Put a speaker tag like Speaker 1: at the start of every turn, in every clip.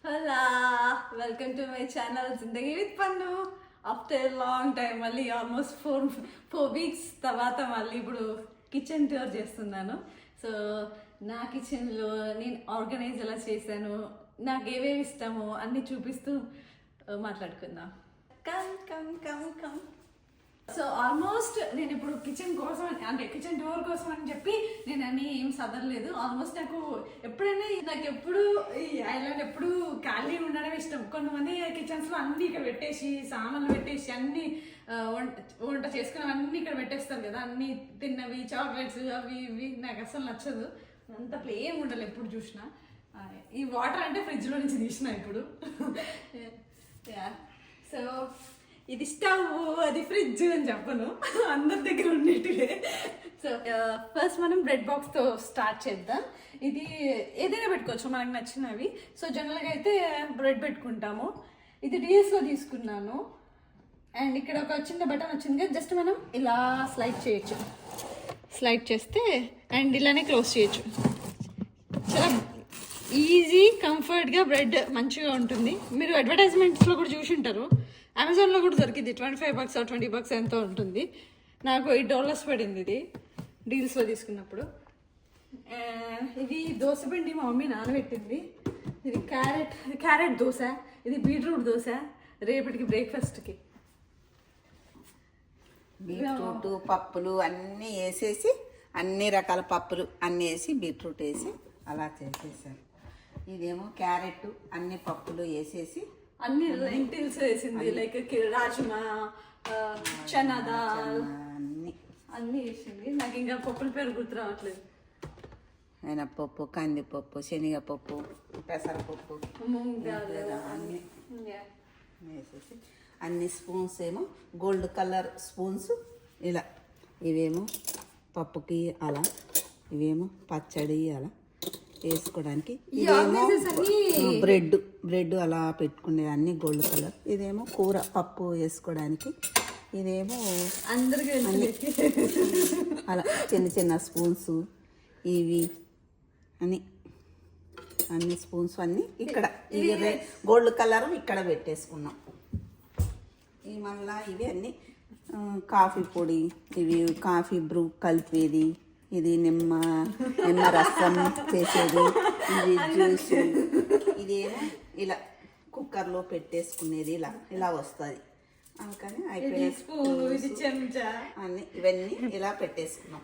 Speaker 1: Hello welcome to my channel Zindagi with పన్ను. After long time మళ్ళీ almost four weeks తర్వాత మళ్ళీ ఇప్పుడు కిచెన్ టూర్ చేస్తున్నాను. సో నా కిచెన్లో నేను ఆర్గనైజ్ ఎలా చేశాను, నాకు ఏవేవి ఇష్టమో అన్నీ చూపిస్తూ మాట్లాడుకుందాం. Come come come come. So almost నేను ఇప్పుడు కిచెన్ కోసం అంటే కిచెన్ డోర్ కోసం అని చెప్పి నేను అన్నీ ఏం చదవలేదు. ఆల్మోస్ట్ నాకు ఎప్పుడు ఈ ఐలాండ్ ఎప్పుడు ఖాళీ ఉండడం ఇష్టం. కొంతమంది కిచెన్స్లో అన్నీ ఇక్కడ పెట్టేసి సామాన్లు పెట్టేసి అన్నీ వంట చేసుకున్నవన్నీ ఇక్కడ పెట్టేస్తారు కదా, అన్నీ తిన్నవి చాక్లెట్స్ అవి ఇవి నాకు అసలు నచ్చదు. అంత ప్లేన్ ఉండాలి ఎప్పుడు చూసినా. ఈ వాటర్ అంటే ఫ్రిడ్జ్లో నుంచి తీసిన ఇప్పుడు. సో ఇది స్టవ్, అది ఫ్రిడ్జ్ అని చెప్పను, అందరి దగ్గర ఉండేటివే. సో ఫస్ట్ మనం బ్రెడ్ బాక్స్తో స్టార్ట్ చేద్దాం. ఇది ఏదైనా పెట్టుకోవచ్చు మనకు నచ్చినవి. సో జనరల్గా అయితే బ్రెడ్ పెట్టుకుంటాము. ఇది డిఎస్లో తీసుకున్నాను. అండ్ ఇక్కడ ఒక చిన్న బటన్ వచ్చింది కదా, జస్ట్ మనం ఇలా స్లైడ్ చేయొచ్చు. స్లైడ్ చేస్తే అండ్ ఇలానే క్లోజ్ చేయొచ్చు. చాలా ఈజీ కంఫర్ట్గా బ్రెడ్ మంచిగా ఉంటుంది. మీరు అడ్వర్టైజ్మెంట్స్లో కూడా చూసి ఉంటారు, అమెజాన్లో కూడా దొరికింది. $25 or $20 ఎంతో ఉంటుంది. నాకు $8 పడింది ఇది డీల్స్లో తీసుకున్నప్పుడు. ఇది దోశ పిండి మా మమ్మీ నానబెట్టింది. ఇది క్యారెట్ దోశ, ఇది బీట్రూట్ దోశ రేపటికి బ్రేక్ఫాస్ట్కి.
Speaker 2: బీట్రూట్ పప్పులు అన్నీ వేసేసి, అన్ని రకాల పప్పులు అన్నీ వేసి బీట్రూట్ వేసి అలా చేసేసాను. ఇదేమో క్యారెట్ అన్ని పప్పులు వేసేసి
Speaker 1: అన్ని లెంటిల్స్ వేసింది, లైక్ రాజ్మా, చనా దాల్ అన్నీ వేసింది. నాకు ఇంకా పప్పుల పేరు గుర్తు రావట్లేదు.
Speaker 2: పప్పు, కందిపప్పు, శనగపప్పు, పెసరపప్పు,
Speaker 1: మూంగ్ దాల్
Speaker 2: అన్నీ వేసేసి అన్ని స్పూన్స్ ఏమో గోల్డ్ కలర్ స్పూన్స్ ఇలా, ఇవేమో పప్పుకి అలా, ఇవేమో పచ్చడి అలా వేసుకోవడానికి, ఇదేమో బ్రెడ్ అలా పెట్టుకునే అన్ని గోల్డ్ కలర్, ఇదేమో కూర పప్పు వేసుకోవడానికి, ఇదేమో
Speaker 1: అందరికీ
Speaker 2: అలా చిన్న చిన్న స్పూన్స్ ఇవి అన్ని స్పూన్స్ అన్నీ ఇక్కడ ఇవి గోల్డ్ కలర్ ఇక్కడ పెట్టేసుకున్నాం. ఇవి మళ్ళీ ఇవి అన్నీ కాఫీ పొడి, ఇవి కాఫీ బ్రూ కలిపేది, ఇది నిమ్మ రసం చేసేది, ఇది జ్యూస్, ఇదేమో ఇలా కుక్కర్లో పెట్టేసుకునేది ఇలా వస్తుంది. అందుకని అన్నీ ఇవన్నీ ఇలా పెట్టేసుకున్నాం.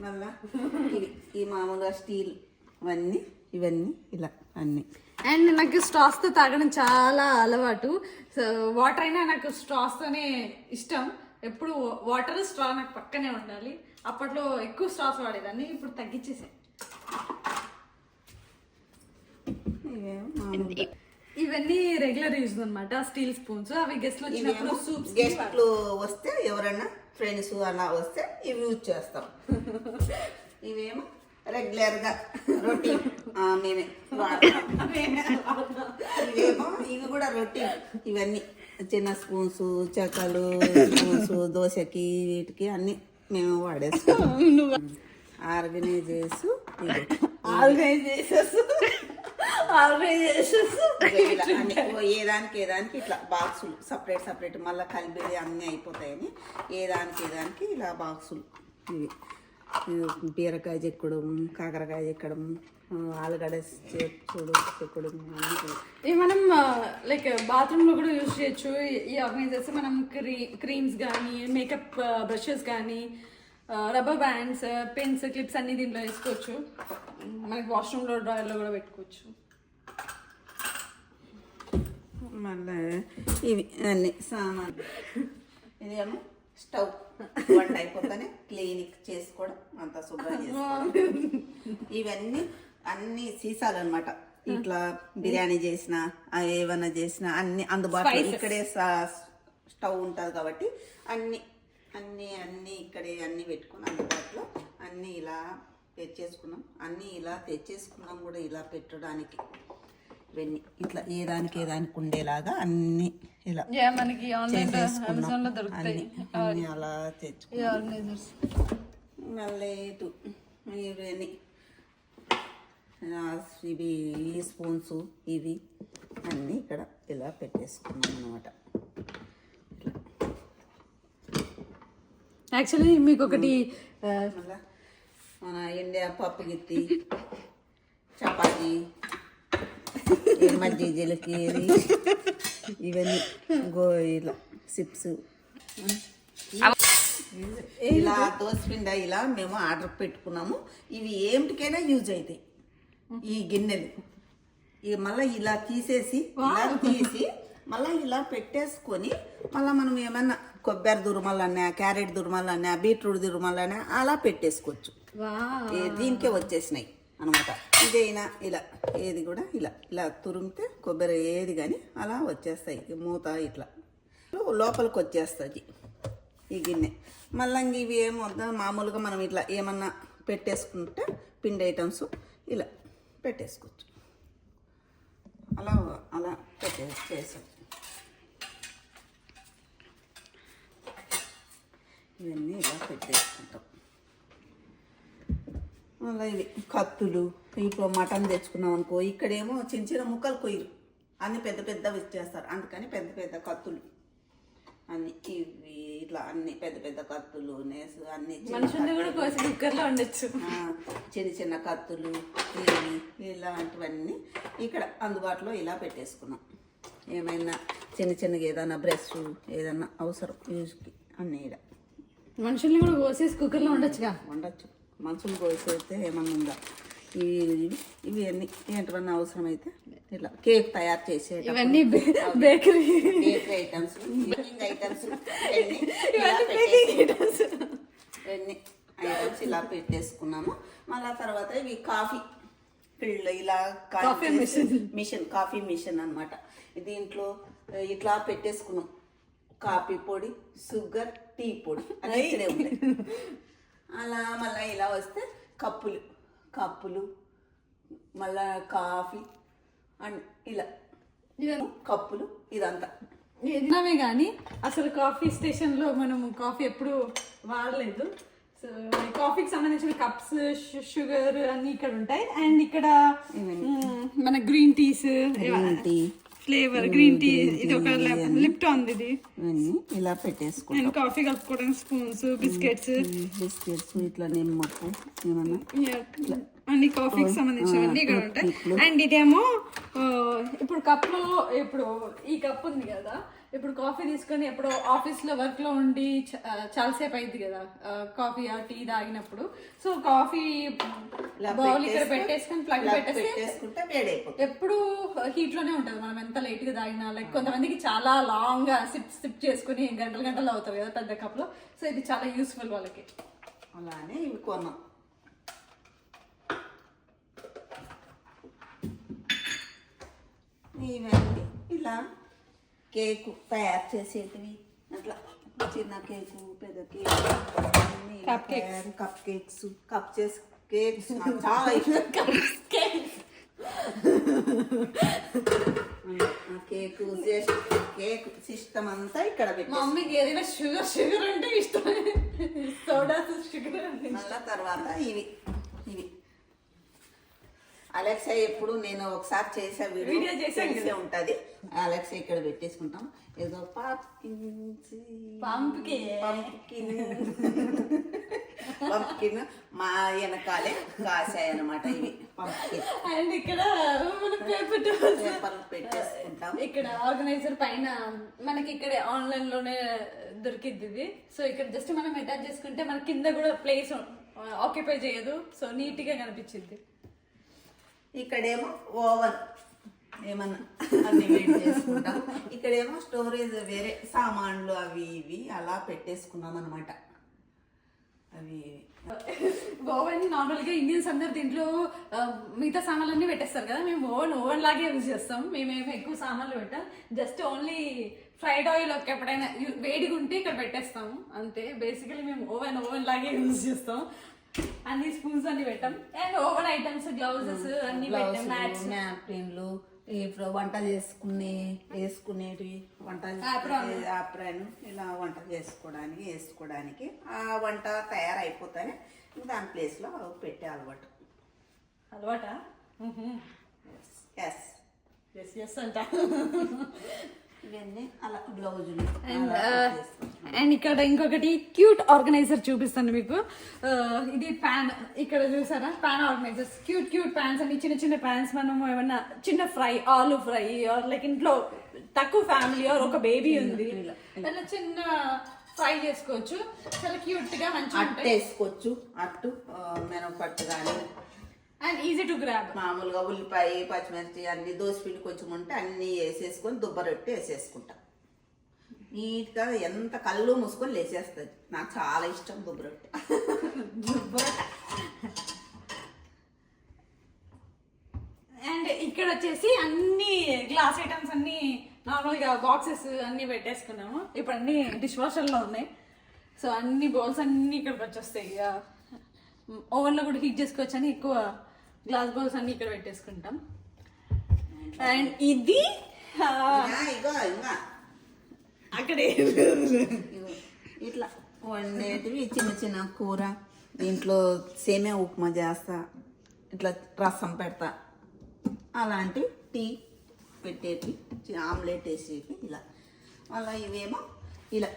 Speaker 2: మళ్ళా ఈ మామూలుగా స్టీల్ ఇవన్నీ ఇలా అన్నీ.
Speaker 1: అండ్ నాకు స్ట్రాస్తో తాగడం చాలా అలవాటు. సో వాటర్ అయినా నాకు స్ట్రాస్తోనే ఇష్టం. ఎప్పుడు వాటర్ స్ట్రా నాకు పక్కనే ఉండాలి. అప్పట్లో ఎక్కువ స్ట్రాస్ వాడేదాన్ని, ఇప్పుడు తగ్గించేసాను. ఇవన్నీ రెగ్యులర్ యూజ్ అనమాట, స్టీల్ స్పూన్స్. అవి గెస్ట్లు వచ్చినప్పుడు సూప్స్,
Speaker 2: గెస్ట్లు వస్తే ఎవరైనా ఫ్రెండ్స్ అలా వస్తే ఇవి యూజ్ చేస్తాం. ఇవేమో రెగ్యులర్గా రొటీన్ మేమే ఇవేమో ఇవి కూడా రొటీన్. ఇవన్నీ చిన్న స్పూన్స్, చెక్కలు స్పూన్స్, దోశకి వీటికి అన్నీ మేము వాడేస్తాం. ఆర్గనైజర్స్ ఏదానికి ఇట్లా బాక్సులు సపరేట్ మళ్ళీ కలిపేది అన్నీ అయిపోతాయని ఏదానికి ఇలా బాక్సులు. ఇవి బీరకాయ చెక్కడం, కాకరకాయ చెక్కడం, ఆలుగడ్డ చెక్కడం
Speaker 1: ఇవి మనం లైక్ బాత్రూంలో కూడా యూజ్ చేయొచ్చు. ఈ ఆర్గనైజర్స్ మనం క్రీమ్స్ కానీ, మేకప్ బ్రషెస్ కానీ, రబ్బర్ బ్యాండ్స్, పెన్స్, క్లిప్స్ అన్ని దీంట్లో వేసుకోవచ్చు. మనకి వాష్రూమ్లో డ్రాయర్లో కూడా పెట్టుకోవచ్చు.
Speaker 2: మళ్ళీ ఇవి అన్ని సామాన్. ఇదేమో స్టవ్, వంట అయిపోతానే క్లీనింగ్ చేసుకోవడం, అంతా శుభ్రం చేసుకోవడం. ఇవన్నీ అన్ని సీసాలు అనమాట. ఇట్లా బిర్యానీ చేసిన ఏమన్నా చేసినా అన్ని అందుబాటులో ఇక్కడే స్టవ్ ఉంటుంది కాబట్టి అన్ని ఇక్కడే అన్ని పెట్టుకుని అందుబాటులో అన్నీ ఇలా తెచ్చేసుకున్నాం కూడా ఇలా పెట్టడానికి. ఇవన్నీ ఇట్లా ఏదానికి ఉండేలాగా అన్ని ఇలా
Speaker 1: మనకి అమెజాన్ లో దొరుకుతాయి
Speaker 2: అన్ని అలా తెచ్చుకున్నాం. మళ్ళీ ఇవన్నీ ఇవి ఈ స్పూన్స్ ఇవి అన్నీ ఇక్కడ ఇలా పెట్టేసుకున్నాం అనమాట.
Speaker 1: యాక్చువల్లీ మీకు ఒకటి
Speaker 2: మళ్ళా మన ఇండియా పప్పు గిత్తి చపాతి మజ్జి జీలకి ఇవన్నీ ఇలా చిప్స్ ఇలా దోసపిండ ఇలా మేము ఆర్డర్ పెట్టుకున్నాము. ఇవి ఏమిటికైనా యూజ్ అవుతాయి ఈ గిన్నెలు. ఇక మళ్ళీ ఇలా తీసేసి ఇలా తీసి మళ్ళీ ఇలా పెట్టేసుకొని మళ్ళీ మనం ఏమన్నా కొబ్బరి దుర్మలన్నా క్యారెట్ దుర్మలన్నా బీట్రూట్ దుర్మలన్నా అలా పెట్టేసుకోవచ్చు. దీనికే వచ్చేసినాయి అనమాట. ఇదైనా ఇలా ఏది కూడా ఇలా ఇలా తురిమితే కొబ్బరి ఏది కానీ అలా వచ్చేస్తాయి. మూత ఇట్లా లోపలికి వచ్చేస్తుంది ఈ గిన్నె. మళ్ళీ ఇవి ఏమొద్దా మామూలుగా మనం ఇట్లా ఏమన్నా పెట్టేసుకుంటే పిండి ఐటమ్స్ ఇలా పెట్టేసుకోవచ్చు. అలా అలా చేసాం. ఇవన్నీ ఇలా పెట్టేసుకుంటాం. మళ్ళీ ఇవి కత్తులు. ఇప్పుడు మటన్ తెచ్చుకున్నాం అనుకో, ఇక్కడేమో చిన్న చిన్న ముక్కలు కొయ్యరు, అన్ని పెద్ద పెద్దవి ఇచ్చేస్తారు. అందుకని పెద్ద పెద్ద కత్తులు అన్ని ఇవి ఇట్లా అన్ని పెద్ద పెద్ద కత్తులు నేసు అన్ని
Speaker 1: కుక్కర్లో ఉండొచ్చు.
Speaker 2: చిన్న చిన్న కత్తులు ఇవి ఇలాంటివన్నీ ఇక్కడ అందుబాటులో ఇలా పెట్టేసుకున్నాం. ఏమైనా చిన్న చిన్నగా ఏదైనా బ్రష్ ఏదైనా అవసరం యూజ్కి అన్నీ ఇక్కడ
Speaker 1: మనుషుల్ని కూడా కోసేసి కుక్కర్లో ఉండొచ్చుగా.
Speaker 2: ఉండొచ్చు. మనుషులు కోసేస్తే ఏమన్నా ఉందా. ఇవి అన్ని ఏంటన్నా అవసరం అయితే ఇట్లా కేక్ తయారు చేసే
Speaker 1: ఇవన్నీ బేకరీ
Speaker 2: ఐటమ్స్ బేకింగ్ ఐటమ్స్ ఇవన్నీ ఐటమ్స్ ఇలా పెట్టేసుకున్నాము. మళ్ళా తర్వాత ఇవి కాఫీ ఫిల్డ్ ఇలా కాఫీ మిషన్ అన్నమాట. దీంట్లో ఇట్లా పెట్టేసుకున్నాం. కాఫీ పొడి, షుగర్, టీ పొడి అని ఇక్కడే ఉంటాయి. అలా మళ్ళీ ఇలా వస్తే కప్పులు మళ్ళా కాఫీ అండ్ ఇలా కప్పులు ఇదంతా
Speaker 1: ఏదినామే కానీ అసలు కాఫీ స్టేషన్లో మనం కాఫీ ఎప్పుడు వాడలేదు. సో కాఫీకి సంబంధించిన కప్స్, షుగర్ అన్నీ ఇక్కడ ఉంటాయి. అండ్ ఇక్కడ మన green teas, flavour green tea, ఇది ఒక లిప్టాన్ ఇది
Speaker 2: ఇలా పెట్టేసుకో.
Speaker 1: అండ్ కాఫీ కలుపుకోవడానికి స్పూన్స్, బిస్కెట్స్
Speaker 2: ఇట్లా నిమ్మకు ఏమన్నా
Speaker 1: అన్ని కాఫీకి సంబంధించినవన్నీ ఇక్కడ ఉంటాయి. అండ్ ఇదేమో ఇప్పుడు కప్లో ఇప్పుడు ఈ కప్ ఉంది కదా, ఇప్పుడు కాఫీ తీసుకొని ఎప్పుడు ఆఫీస్లో వర్క్లో ఉండి చాలాసేపు అయింది కదా కాఫీ టీ తాగినప్పుడు. సో కాఫీ బౌల్ ఇక్కడ పెట్టేసుకొని ప్లగ్ పెట్టేసుకుంటే ఎప్పుడు హీట్లోనే ఉంటుంది. మనం ఎంత లేట్గా తాగినా లైక్ కొంతమందికి చాలా లాంగ్గా సిప్ చేసుకుని గంటలు అవుతారు కదా పెద్ద కప్లో. సో ఇది చాలా యూస్ఫుల్ వాళ్ళకి.
Speaker 2: అలానే ఇవి కొన్నాం. ఇవన్నీ ఇలా కేకు తయారు చేసేటివి అట్లా చిన్న కేకు, పెద్ద కేకు, కప్ కేక్స్, కేక్స్ చాలా ఇష్టం. కేక్ సిస్టమ్ అంతా ఇక్కడ
Speaker 1: మా మమ్మీకి ఏదైనా షుగర్ అంటే ఇష్టం. Soda sugar.
Speaker 2: మళ్ళా తర్వాత ఇవి అలెక్సా ఎప్పుడు నేను ఒకసారి చేసే వీడియో చేసే ఉంటుంది. అలెక్సా ఇక్కడ పెట్టేసుకుంటాం. ఏదో పంప్కిన్ మా వెనకాలే కాసాయన్నమాట. ఇవి పంప్కిన్.
Speaker 1: అండ్ ఇక్కడ
Speaker 2: పేపర్ పెట్టేసుకుంటాం.
Speaker 1: ఇక్కడ ఆర్గనైజర్ పైన మనకి ఇక్కడ ఆన్లైన్ లోనే దొరికింది ఇది. సో ఇక్కడ జస్ట్ మనం అటాచ్ చేసుకుంటే మన కింద కూడా ప్లేస్ ఆక్యుపై చేయదు. సో నీట్ గా కనిపించింది.
Speaker 2: ఇక్కడేమో ఓవెన్ ఏమన్నా అన్ని వేడి చేసుకుంటాం. ఇక్కడేమో స్టోరేజ్ వేరే సామాన్లు అవి ఇవి అలా పెట్టేసుకున్నాం అనమాట. అవి
Speaker 1: ఓవెన్ నార్మల్ గా ఇండియన్స్ అందరు దీంట్లో మిగతా సామాన్లన్నీ పెట్టేస్తారు కదా, మేము ఓవెన్ లాగే యూజ్ చేస్తాం. మేమేమి ఎక్కువ సామాన్లు పెట్టాం. జస్ట్ ఓన్లీ ఫ్రైడ్ ఆయిల్ ఎప్పుడైనా వేడిగా ఉంటే ఇక్కడ పెట్టేస్తాము అంతే. బేసికలీ మేము ఓవెన్ లాగే యూజ్ చేస్తాం. అన్ని స్పూన్స్ అన్ని పెట్టాం. అండ్ ఓవెన్ ఐటమ్స్, గ్లౌజెస్ అన్ని పెట్టాం.
Speaker 2: నాప్కిన్లు, ఇప్పుడు వంట వేసుకునేటివి వంట ఆప్రాన్ ఇలా వంట వేసుకోవడానికి ఆ వంట తయారైపోతానే దాని ప్లేస్లో పెట్టే అలవాటా ఎస్
Speaker 1: ఎస్ ఎస్ అంట.
Speaker 2: ఇవన్నీ అలా బ్లౌజులు.
Speaker 1: అండ్ ఇక్కడ ఇంకొకటి క్యూట్ ఆర్గనైజర్ చూపిస్తాను మీకు. ఇది ప్యాన్, ఇక్కడ చూసారా pan organisers, cute cute pans అన్ని, చిన్న చిన్న ప్యాన్స్. మనం ఏమన్నా చిన్న ఫ్రై, ఆలు ఫ్రై, ఆర్ లైక్ ఇంట్లో తక్కువ ఫ్యామిలీ ఆర్ ఒక బేబీ ఉంది అట్లా చిన్న ఫ్రై చేసుకోవచ్చు. చాలా క్యూట్ గా మంచిగా
Speaker 2: అట్టు వేసుకోవచ్చు. అట్టు మినపట్టు కానీ,
Speaker 1: అండ్ ఈజీ టు గ్రాబ్.
Speaker 2: మామూలుగా ఉల్లిపాయ, పచ్చిమిర్చి అన్ని దోసపిండి కొంచెం ఉంటే అన్ని వేసేసుకొని దుబ్బరొట్టి వేసేసుకుంటా. నీట్గా ఎంత కళ్ళు మూసుకొని లేచేస్తుంది. నాకు చాలా ఇష్టం దుబ్బరొట్టి.
Speaker 1: అండ్ ఇక్కడ వచ్చేసి అన్ని గ్లాస్ ఐటమ్స్ అన్ని నార్మల్గా బాక్సెస్ అన్ని పెట్టేసుకున్నాము. ఇప్పుడు అన్ని డిష్ వాషర్లో ఉన్నాయి. సో అన్ని బౌల్స్ అన్ని ఇక్కడికి వచ్చేస్తాయి. ఇక ఓవెన్లో కూడా హీట్ చేసుకోవచ్చు అని ఎక్కువ గ్లాస్ బౌల్స్ అన్ని ఇక్కడ పెట్టేసుకుంటాం. అండ్ ఇది
Speaker 2: ఇగో ఇంకా
Speaker 1: అక్కడే
Speaker 2: ఇట్లా వండేటివి చిన్న చిన్న కూర. దీంట్లో సేమియా ఉప్మా చేస్తా, ఇట్లా రసం పెడతా, అలాంటి టీ పెట్టేటి, ఆమ్లెట్ వేసేవి ఇలా. అలా ఇవేమో ఇలా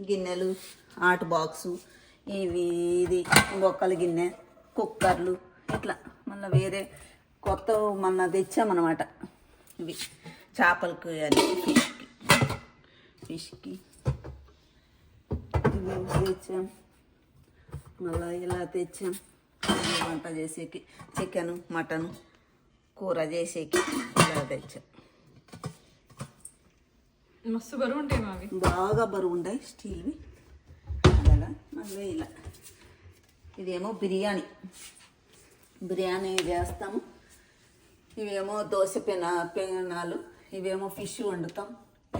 Speaker 2: గిన్నెలు, ఆట్ బాక్సు, ఇవి ఇది బొక్కల గిన్నె, కుక్కర్లు, ఇట్లా మళ్ళీ వేరే కొత్త మొన్న తెచ్చామన్నమాట. ఇవి చేపలకు అని, ఫిష్కి ఇవి తెచ్చాం. మళ్ళీ ఇలా తెచ్చాం వంట చేసేకి, చికెను మటను కూర చేసేకి ఇలా తెచ్చాం.
Speaker 1: మస్తు బరువు ఉంటాయి అవి,
Speaker 2: బాగా బరువు ఉంటాయి స్టీల్వి. అలాగా మళ్ళీ ఇలా ఇదేమో బిర్యానీ చేస్తాము. ఇవేమో దోశ పెనాలు, ఇవేమో ఫిష్ వండుతాం.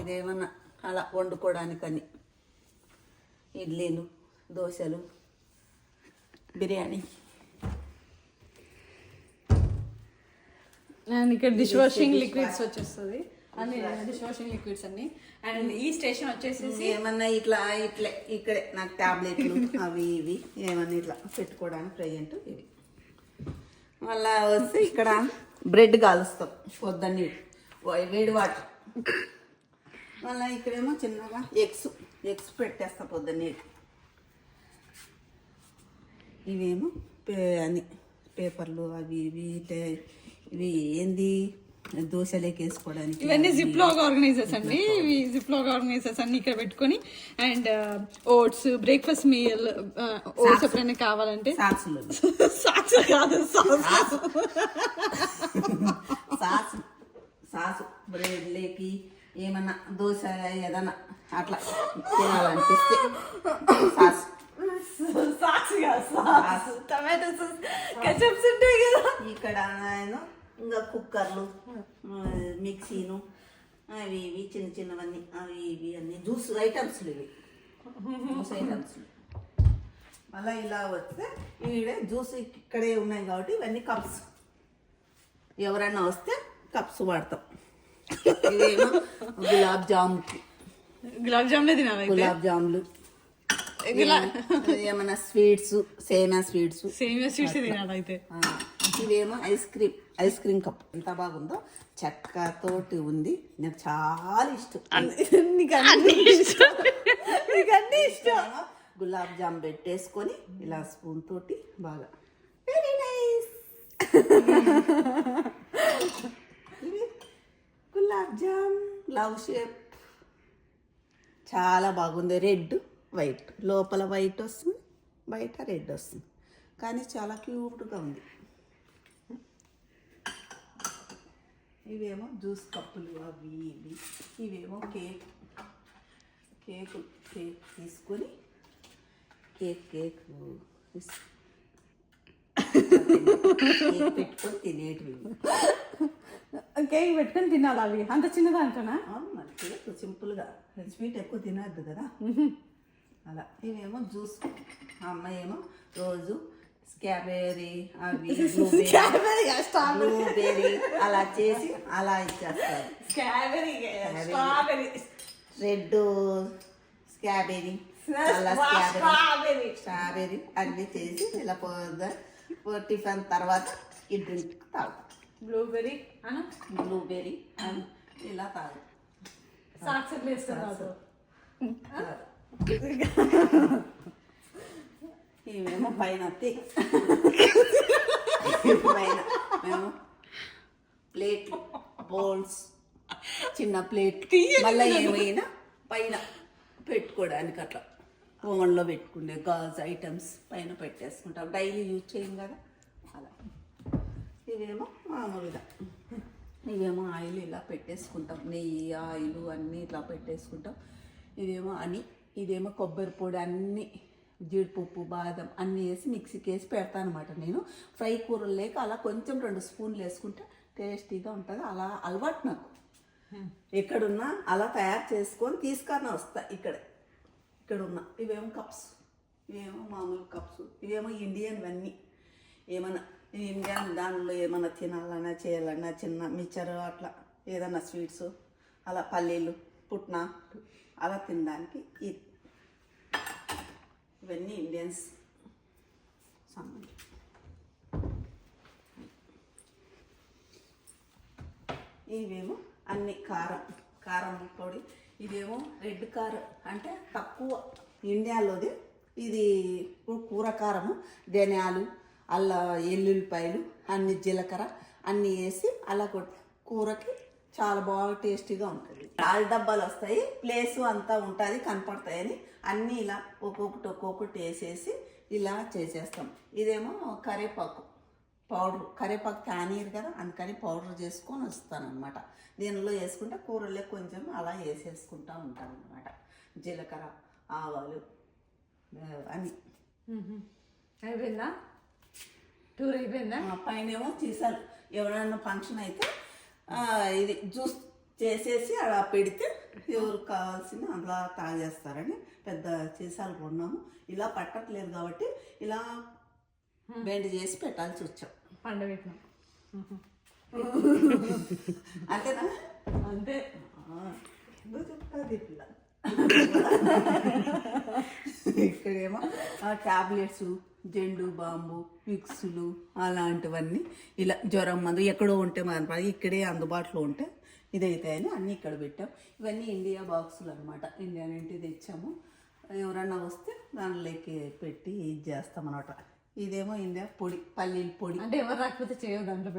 Speaker 2: ఇదేమన్నా అలా వండుకోవడానికని ఇడ్లీలు, దోశలు, బిర్యానీ.
Speaker 1: అండ్ ఇక్కడ డిష్ వాషింగ్ లిక్విడ్స్ వచ్చేస్తుంది అన్ని, డిష్ వాషింగ్ లిక్విడ్స్ అన్ని. అండ్ ఈ స్టేషన్ వచ్చేసేసి
Speaker 2: ఏమన్నా ఇట్లా ఇక్కడే నాకు టాబ్లెట్లు అవి ఇవి ఏమన్నా ఇట్లా పెట్టుకోవడానికి ప్రజెంట్ ఇవి. మళ్ళా వస్తే ఇక్కడ బ్రెడ్ కాలుస్తాం పొద్దున్నే, వేడి వాటర్. మళ్ళీ ఇక్కడేమో చిన్నగా ఎగ్స్ పెట్టేస్తా పొద్దున్నే. ఇవేమో అన్ని పేపర్లు అవి ఇవి ఇవి ఏంది దోశలోకి వేసుకోవడానికి.
Speaker 1: ఇవన్నీ జిప్లాగ్ ఆర్గనైజర్స్ అండి. ఇవి జిప్లాగ్ ఆర్గనైజర్స్ అన్ని ఇక్కడ పెట్టుకొని, and oats, breakfast meal, oats ఎప్పుడైనా కావాలంటే
Speaker 2: సాక్సులు
Speaker 1: సాక్స్ కాదు,
Speaker 2: సాసు బ్రెడ్లోకి ఏమన్నా దోశ ఏదన్నా అట్లా తినాలనిపిస్తే సాస్.
Speaker 1: సాక్స్ కాదు, సాస్, టమాటో సాస్, కెచప్స్ ఉంటాయి కదా.
Speaker 2: ఇక్కడ ఇంకా కుక్కర్లు, మిక్సీను, అవి ఇవి చిన్న చిన్నవన్నీ అవి ఇవి అన్నీ జ్యూస్ ఐటమ్స్లు, ఇవి జ్యూస్ ఐటమ్స్. మళ్ళీ ఇలా వస్తే ఈడే జ్యూస్ ఇక్కడే ఉన్నాయి కాబట్టి ఇవన్నీ కప్స్. ఎవరైనా వస్తే కప్స్ వాడతాం. ఇవేమో గులాబ్ జామున్లే తినాలి, గులాబ్ జాములు, ఏమన్నా స్వీట్స్, సేమియా స్వీట్స్
Speaker 1: తినాలి. అయితే
Speaker 2: ఇవేమో ఐస్ క్రీమ్ కప్. ఎంత బాగుందో, చెక్కతోటి ఉంది. నాకు చాలా ఇష్టం. గులాబ్ జామ్ పెట్టేసుకొని ఇలా స్పూన్ తోటి బాగా very nice. Gulab jam love shape చాలా బాగుంది. రెడ్ వైట్, లోపల వైట్ వస్తుంది, బయట రెడ్ వస్తుంది, కానీ చాలా క్యూట్గా ఉంది. ఇవేమో జ్యూస్ కప్పులు అవి ఇవి. ఇవేమో కేక్ తీసుకొని కేక్ పెట్టుకొని తినేటివి.
Speaker 1: కేక్ పెట్టుకొని తినాలి. అవి అంత చిన్నదాంట్లోనా?
Speaker 2: మరి కేక్ సింపుల్గా, స్వీట్ ఎక్కువ తినద్దు కదా అలా. ఇవేమో జ్యూస్. అమ్మాయి ఏమో రోజు స్ట్రాబెర్రీ అవి బ్లూబెర్రీ అలా చేసి అలా ఇచ్చేస్తారు. రెడ్ స్ట్రాబెర్రీ, స్ట్రాబెర్రీ అన్నీ చేసి ఇలా టిఫిన్ తర్వాత ఈ డ్రింక్ తాగుతాం.
Speaker 1: బ్లూబెర్రీ అను
Speaker 2: బ్లూబెర్రీ అండ్ ఇలా తాగు.
Speaker 1: సాక్స్ ఎట్లా వేసుకున్నావు?
Speaker 2: ఇవేమో పైన పైన మేము ప్లేట్ బౌల్స్ చిన్న ప్లేట్ మళ్ళీ ఏమైనా పైన పెట్టుకోవడానికి అట్లా ఓవెన్లో పెట్టుకునే గాజు ఐటమ్స్ పైన పెట్టేసుకుంటాం. డైలీ యూజ్ చేయం కదా అలా. ఇవేమో మామూలుగా ఇవేమో ఆయిల్ ఇలా పెట్టేసుకుంటాం. నెయ్యి ఆయిల్ అన్నీ ఇట్లా పెట్టేసుకుంటాం. ఇదేమో ఇదేమో కొబ్బరి పొడి అన్నీ జీడిపప్పు బాదం అన్నీ వేసి మిక్సీకి వేసి పెడతాను అనమాట. నేను ఫ్రై కూరలు లేక అలా కొంచెం 2 స్పూన్లు వేసుకుంటే టేస్టీగా ఉంటుంది. అలా అలవాటు నాకు. ఎక్కడున్నా అలా తయారు చేసుకొని తీసుకొని వస్తా. ఇక్కడ ఉన్న ఇవేమో కప్స్, ఇవేమో మామూలు కప్స్, ఇవేమో ఇండియన్ అన్నీ. ఏమన్నా ఇండియన్ దానిలో ఏమన్నా తినాలన్నా చేయాలన్నా చిన్న మిక్చర్ అట్లా ఏదన్నా స్వీట్స్ అలా పల్లీలు పుట్న అలా తినడానికి ఇవన్నీ ఇండియన్స్ సామాన్లు. ఇవేమో అన్ని కారం పొడి. ఇదేమో రెడ్ కారం అంటే తక్కువ ఇండియాలోది. ఇది కూర కారము, ధనియాలు అల్లా ఎల్లుల్లిపాయలు అన్ని జీలకర్ర అన్నీ వేసి అలా కొట్టి కూరకి చాలా బాగా టేస్టీగా ఉంటుంది. 4 డబ్బాలు వస్తాయి, ప్లేసు అంతా ఉంటుంది కనపడతాయని అన్నీ ఇలా ఒక్కొక్కటి వేసేసి ఇలా చేసేస్తాం. ఇదేమో కరివేపాకు పౌడర్, కరివేపాకు తానీరు కదా అందుకని పౌడర్ చేసుకొని వస్తానమాట. దీనిలో వేసుకుంటే కూరలో కొంచెం అలా వేసేసుకుంటూ ఉంటాను అనమాట. జీలకర్ర ఆవాలు అని.
Speaker 1: అయిపోయిందా? టూర్ అయిపోయిందా?
Speaker 2: పైన ఏమో సీసాలు ఎవరైనా ఫంక్షన్ అయితే ఇది జ్యూస్ చేసేసి అలా పెడితే ఎవరు కావాల్సిన అలా తాగేస్తారని పెద్ద సీసాలు కొన్నాము. ఇలా పట్టట్లేదు కాబట్టి ఇలా బెండ్ చేసి పెట్టాల్సి వచ్చాం.
Speaker 1: పండబెట్టినాం
Speaker 2: అంతేనా?
Speaker 1: అంతే.
Speaker 2: ఎందుకు చెప్తాది పిల్ల. ఇక్కడేమో ట్యాబ్లెట్స్, జెండు బాంబు, విక్సులు అలాంటివన్నీ ఇలా జ్వరం మందు ఎక్కడో ఉంటే మన ఇక్కడే అందుబాటులో ఉంటే ఇదైతాయని అన్నీ ఇక్కడ పెట్టాం. ఇవన్నీ ఇండియా బాక్సులు అనమాట. ఇండియా నుండి తెచ్చాము. ఎవరన్నా వస్తే దానిలోకి పెట్టి ఇది చేస్తామన్నమాట. ఇదేమో ఇండియా పొడి, పల్లీల పొడి.
Speaker 1: అంటే ఎవరు రాకపోతే చేయవు, దాంట్లో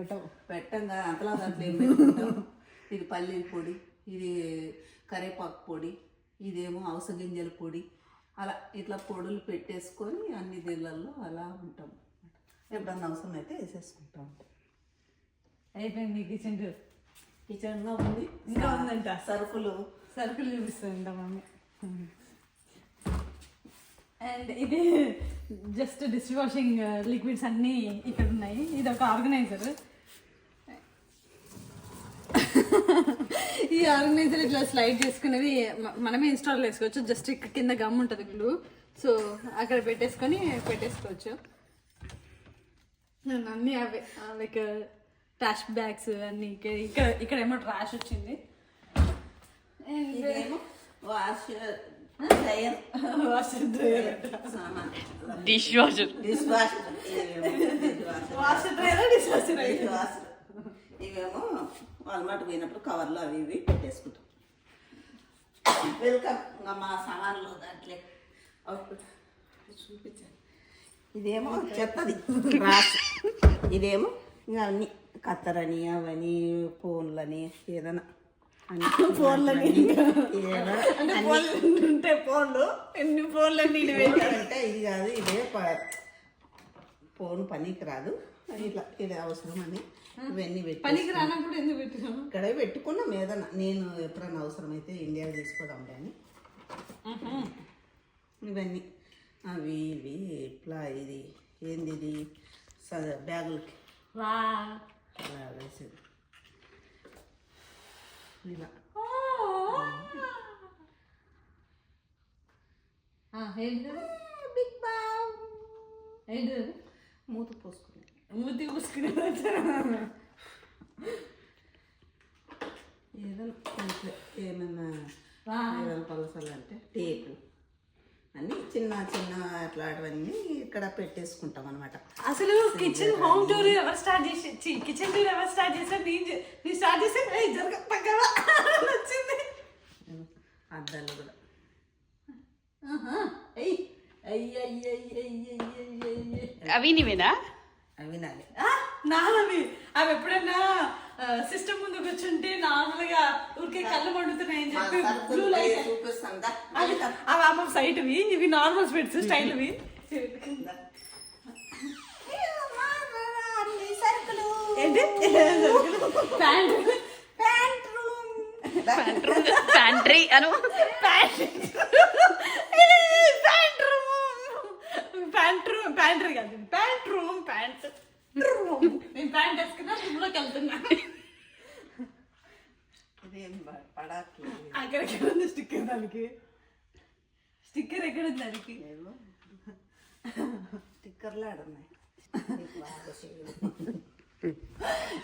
Speaker 2: పెట్టం కదా అంతలా దాంట్లో ఏం పెట్టుకుంటాం. ఇది పల్లీల పొడి, ఇది కరివేపాకు పొడి, ఇదేమో అవసర గింజల పొడి. అలా ఇట్లా పొడులు పెట్టేసుకొని అన్ని దీళ్ళల్లో అలా ఉంటాం. ఎప్పుడన్నా అవసరం అయితే వేసేసుకుంటాం.
Speaker 1: అయిపోయింది
Speaker 2: కిచెన్లో ఉంది.
Speaker 1: ఇంకా ఉందంట
Speaker 2: సరుకులు
Speaker 1: చూపిస్తుందంట మమ్మీ. అండ్ ఇది జస్ట్ డిష్ వాషింగ్ లిక్విడ్స్ అన్నీ ఇక్కడ ఉన్నాయి. ఇది ఒక ఆర్గనైజర్. ఈ ఆర్గనైజర్ ఇట్లా స్లైడ్ చేసుకునేది మనమే ఇన్స్టాల్ చేసుకోవచ్చు. జస్ట్ ఇక్కడ కింద గమ్ ఉంటుంది గ్లూ, సో అక్కడ పెట్టేసుకోవచ్చు. అన్నీ అవే లైక్ ట్రాష్ బ్యాగ్స్ అన్నీ. ఇక్కడ ఏమో ట్రాష్ వచ్చింది.
Speaker 3: డిష్ వాషర్
Speaker 2: ఇవేమో వాల్మార్ట్ పోయినప్పుడు కవర్లో అవి ఇవి పెట్టేసుకుంటాం. వెల్కమ్. ఇంకా మా సామాన్లు దాంట్లో చూపించాను. ఇదేమో చెత్తది రాసి, ఇదేమో ఇంకా అన్ని కత్తరని అవని ఫోన్లని ఏదైనా
Speaker 1: ఫోన్లని
Speaker 2: ఉంటే ఫోన్లు ఎన్ని ఫోన్లన్నీ అంటే ఇది కాదు, ఇదే ఫోన్ పనికి రాదు. ఇట్లా ఇది అవసరం అని ఇవన్నీ పెట్టి
Speaker 1: పనికి రానప్పుడు ఎందుకు పెట్టినాము?
Speaker 2: ఇక్కడే పెట్టుకున్నాం. ఏదన్నా నేను ఎప్పుడన్నా అవసరమైతే ఇండియా తీసుకోవడం కానీ ఇవన్నీ అవి ఇవి ఇట్లా. ఇది ఏంది, ఇది బ్యాగులకి అలా వేసేది ఇలా. బిగ్ బావ్ మూత పోసుకునే ఏదైనా ఏమైనా పలసలు అంటే టేపు అన్ని చిన్న చిన్న అట్లాంటివన్నీ ఇక్కడ పెట్టేసుకుంటాం అనమాట.
Speaker 1: అసలు కిచెన్ హోమ్ టూర్ ఎవరు స్టార్ట్ చేసి కిచెన్ టూర్ ఎవరు స్టార్ట్ చేశారు? నేను స్టార్ట్ చేస్తే వచ్చింది.
Speaker 2: అద్దాలు కూడా
Speaker 3: అవి నీవేనా?
Speaker 2: అవి నాది.
Speaker 1: నావి అవి ఎప్పుడైనా సిస్టమ్ ముందు కూర్చుంటే నార్మల్ గా ఊరికే కళ్ళు మండుతున్నాయని చెప్పి బ్లూ లైట్
Speaker 2: చూపిస్తాను.
Speaker 1: అవి అమ్మ సైట్వి, ఇవి నార్మల్ స్పెట్స్ స్టైల్వి. ఏంటి
Speaker 3: ప్యాంట్రీ అను.
Speaker 1: ప్యాంట్రీ కాదు, ప్యాంట్ రూమ్. నేను ప్యాంట్ వేసుకున్నా రూమ్లోకి వెళ్తున్నా. అక్కడ ఎక్కడ ఉంది స్టిక్కర్? దానికి స్టిక్కర్ ఎక్కడ ఉంది? దానికి
Speaker 2: స్టిక్కర్లు ఆడున్నాయి.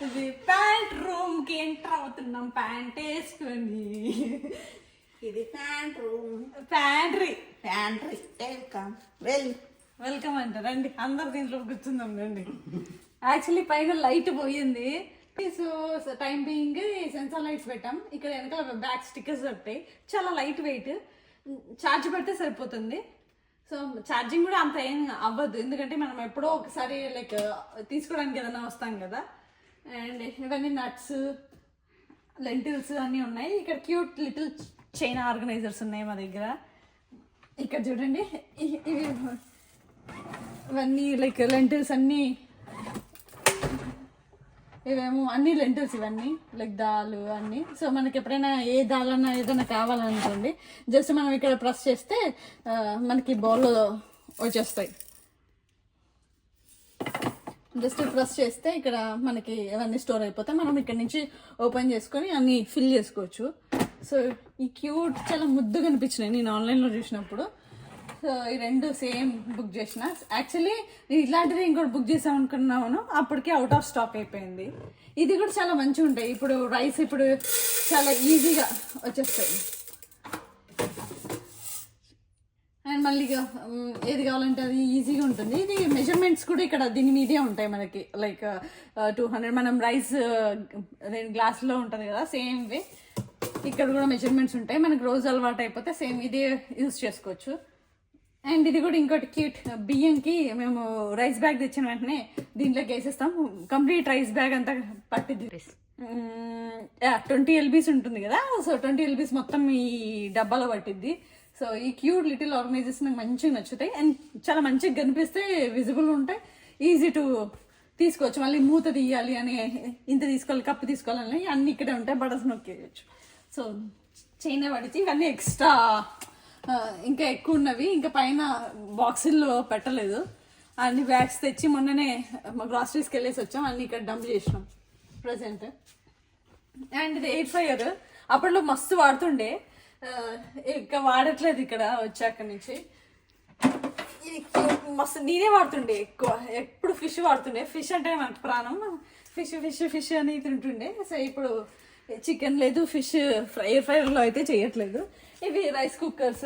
Speaker 1: ఇది ప్యాంట్ రూమ్ కి ఎంటర్ అవుతున్నాం ప్యాంట్ వేసుకొని.
Speaker 2: ఇది ప్యాంట్ రూమ్.
Speaker 1: ప్యాంట్రీ వెల్కమ్ అంట. రండి అందరు దీంట్లో కూర్చుందాం రండి. యాక్చువల్లీ పైన లైట్ పోయింది, so time being sensor lights పెట్టాం. ఇక్కడ వెనకాల బ్యాక్ స్టిక్కర్స్ దొరుకుతాయి, చాలా లైట్ వెయిట్. ఛార్జ్ పెడితే సరిపోతుంది. సో ఛార్జింగ్ కూడా అంత ఏం అవ్వదు, ఎందుకంటే మనం ఎప్పుడో ఒకసారి లైక్ తీసుకోవడానికి ఏదైనా వస్తాం కదా. అండ్ ఇవన్నీ నట్స్, లెంటిల్స్ అన్నీ ఉన్నాయి. ఇక్కడ క్యూట్ లిటిల్ చైనా ఆర్గనైజర్స్ ఉన్నాయి మా దగ్గర. ఇక్కడ చూడండి, ఇవి ఇవన్నీ లైక్ లెంటిల్స్ అన్నీ. ఇవేమో అన్ని లెంటిల్స్, ఇవన్నీ లైక్ దాల్ అన్నీ. సో మనకి ఎప్పుడైనా ఏ దాల్ అన్నా ఏదైనా కావాలనుకోండి, జస్ట్ మనం ఇక్కడ ప్రెస్ చేస్తే మనకి బౌల్లో వచ్చేస్తాయి. జస్ట్ ప్రెస్ చేస్తే ఇక్కడ మనకి అవన్నీ స్టోర్ అయిపోతాయి. మనం ఇక్కడ నుంచి ఓపెన్ చేసుకొని అన్నీ ఫిల్ చేసుకోవచ్చు. సో ఈ క్యూట్ చాలా ముద్దుగా అనిపించినాయి నేను ఆన్లైన్లో చూసినప్పుడు. సో ఈ రెండు సేమ్ బుక్ చేసిన. యాక్చువల్లీ నేను ఇట్లాంటిది ఇంకోటి బుక్ చేసాం అనుకున్నాను, అప్పటికే అవుట్ ఆఫ్ స్టాక్ అయిపోయింది. ఇది కూడా చాలా మంచిగా ఉంటాయి. ఇప్పుడు రైస్ ఇప్పుడు చాలా ఈజీగా వచ్చేస్తాయి. అండ్ మళ్ళీ ఏది కావాలంటే అది ఈజీగా ఉంటుంది. ఇది మెజర్మెంట్స్ కూడా ఇక్కడ దీని మీదే ఉంటాయి మనకి. లైక్ 200 మనం రైస్ 2 గ్లాసులో ఉంటుంది కదా, సేమ్ వే ఇక్కడ కూడా మెజర్మెంట్స్ ఉంటాయి. మనకి రోజు అలవాటు అయిపోతే సేమ్ ఇదే యూజ్ చేసుకోవచ్చు. అండ్ ఇది కూడా ఇంకోటి క్యూట్, బియ్యంకి మేము రైస్ బ్యాగ్ తెచ్చిన వెంటనే దీంట్లోకి వేసేస్తాం. కంప్లీట్ రైస్ బ్యాగ్ అంతా పట్టిద్ది. 20 LBs ఉంటుంది కదా, సో 20 LBs మొత్తం ఈ డబ్బాలో పట్టిద్ది. సో ఈ క్యూట్ లిటిల్ ఆర్గనైజర్స్ నాకు మంచిగా నచ్చుతాయి. అండ్ చాలా మంచిగా కనిపిస్తే విజిబుల్ ఉంటాయి, ఈజీ టు తీసుకోవచ్చు. మళ్ళీ మూత తీయాలి అని, ఇంత తీసుకోవాలి, కప్పు తీసుకోవాలని అన్ని ఇక్కడే ఉంటాయి, బటన్స్ నొక్కేయచ్చు. సో చైనా పడితే ఇవన్నీ ఎక్స్ట్రా ఇంకా ఎక్కువ ఉన్నవి, ఇంకా పైన బాక్సుల్లో పెట్టలేదు. అన్ని బ్యాగ్స్ తెచ్చి మొన్ననే మా గ్రాసరీస్కి వెళ్ళేసి వచ్చాం, అన్ని ఇక్కడ డంప్ చేసినాం ప్రజెంట్. అండ్ ఇది ఎయిర్ ఫ్రైయర్ అప్పట్లో మస్తు వాడుతుండే, ఇంకా వాడట్లేదు ఇక్కడ వచ్చాక నుంచి. మస్తు నేనే వాడుతుండే ఎక్కువ, ఎప్పుడు ఫిష్ వాడుతుండే. ఫిష్ అంటే మనకు ప్రాణం, ఫిష్ ఫిష్ ఫిష్ అని తింటుండే. సో ఇప్పుడు చికెన్ లేదు, ఫిష్ ఎయిర్ ఫ్రైయర్లో అయితే చేయట్లేదు. ఇవి రైస్ కుక్కర్స్,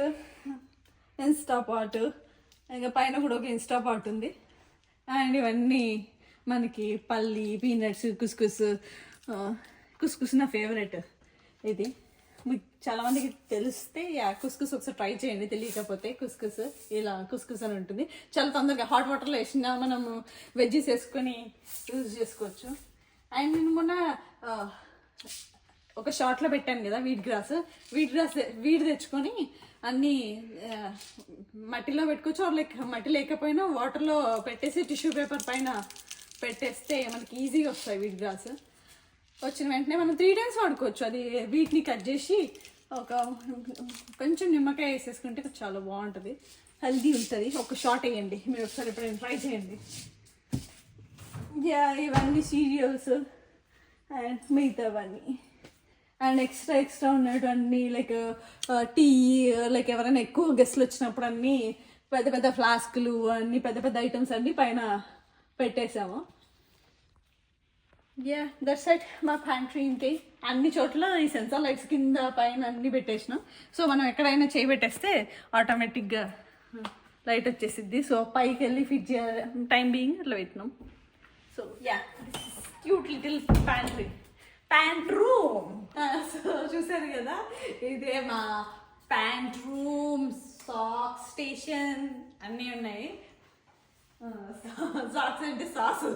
Speaker 1: ఇన్స్టా పాట్, ఇంకా పైన కూడా ఒక ఇన్స్టా పాట్ ఉంది. అండ్ ఇవన్నీ మనకి పల్లి, పీనట్స్, కుస్కుస్ నా ఫేవరెట్. ఇది మీకు చాలామందికి తెలిస్తే కుస్కుస్ ఒకసారి ట్రై చేయండి, తెలియకపోతే కుస్కుస్ ఇలా కుస్కుస్ అని ఉంటుంది. చాలా తొందరగా హాట్ వాటర్లో వేసిన మనము వెజ్జెస్ వేసుకొని యూజ్ చేసుకోవచ్చు. అండ్ నేను మొన్న ఒక షార్ట్లో పెట్టాను కదా వీట్ గ్రాస్ తెచ్చుకొని అన్నీ మట్టిలో పెట్టుకోవచ్చు. లైక్ మట్టి లేకపోయినా వాటర్లో పెట్టేసి టిష్యూ పేపర్ పైన పెట్టేస్తే మనకి ఈజీగా వస్తాయి వీట్ గ్రాస్. వచ్చిన వెంటనే మనం 3 times వాడుకోవచ్చు. అది వీటిని కట్ చేసి ఒక కొంచెం నిమ్మకాయ వేసేసుకుంటే చాలా బాగుంటుంది, హెల్దీ ఉంటుంది. ఒక షార్ట్ వేయండి మీరు, ఒకసారి ఎప్పుడైనా ట్రై చేయండి. ఇవన్నీ సీరియల్స్ అండ్ మిగతావన్నీ. అండ్ ఎక్స్ట్రా ఉన్నటువంటి లైక్ టీ, లైక్ ఎవరైనా ఎక్కువ గెస్ట్లు వచ్చినప్పుడు అన్నీ పెద్ద పెద్ద ఫ్లాస్కులు అన్నీ పెద్ద ఐటమ్స్ అన్నీ పైన పెట్టేసాము. దట్స్ ఇట్ మా ప్యాంట్రీ. ఇంకే అన్ని చోట్ల ఈ సెన్సార్ లైట్స్ కింద పైన అన్ని పెట్టేసినాం. సో మనం ఎక్కడైనా చేయి పెట్టేస్తే ఆటోమేటిక్గా లైట్ వచ్చేసిద్ది. సో పైకి వెళ్ళి ఫిట్ చేయాలి, టైం బీయింగ్ అట్లా పెట్టినాం. So yeah, cute little pant room. So చూసారు కదా, ఇదే మా ప్యాంట్ రూమ్, సాక్స్ స్టేషన్ అన్నీ ఉన్నాయి. సాక్స్ అంటే సాసు,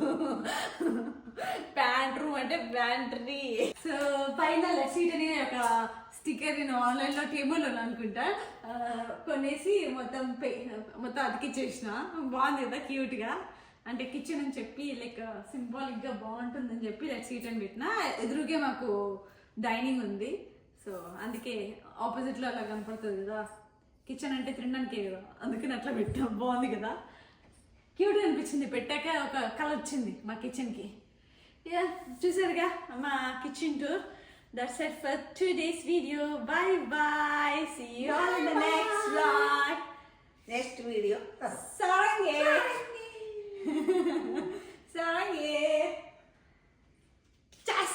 Speaker 1: ప్యాంట్ రూమ్ అంటే ప్యాంట్రీ. సో పైన లెఫ్ట్ అని ఒక స్టిక్కర్ నేను ఆన్లైన్లో టేబుల్ అనుకుంటా కొనేసి మొత్తం అతికిచ్చేసిన. బాగుంది కదా క్యూట్గా, అంటే కిచెన్ అని చెప్పి లైక్ సింబాలిక్గా బాగుంటుందని చెప్పి లెఫ్ట్ సీట్ అని పెట్టిన. ఎదురుగే మాకు డైనింగ్ ఉంది, సో అందుకే ఆపోజిట్లో అలా కనపడుతుంది కదా. కిచెన్ అంటే తినడానికే కదా, అందుకని అట్లా పెట్టాం. బాగుంది కదా, క్యూట్ అనిపించింది. పెట్టాక ఒక కలర్ వచ్చింది మా కిచెన్కి. యా, చూసారుగా మా kitchen tour. That's it for today's video. Bye bye. See you all in the next vlog.
Speaker 2: Next video
Speaker 1: Sarangi. Sarangi. Yes.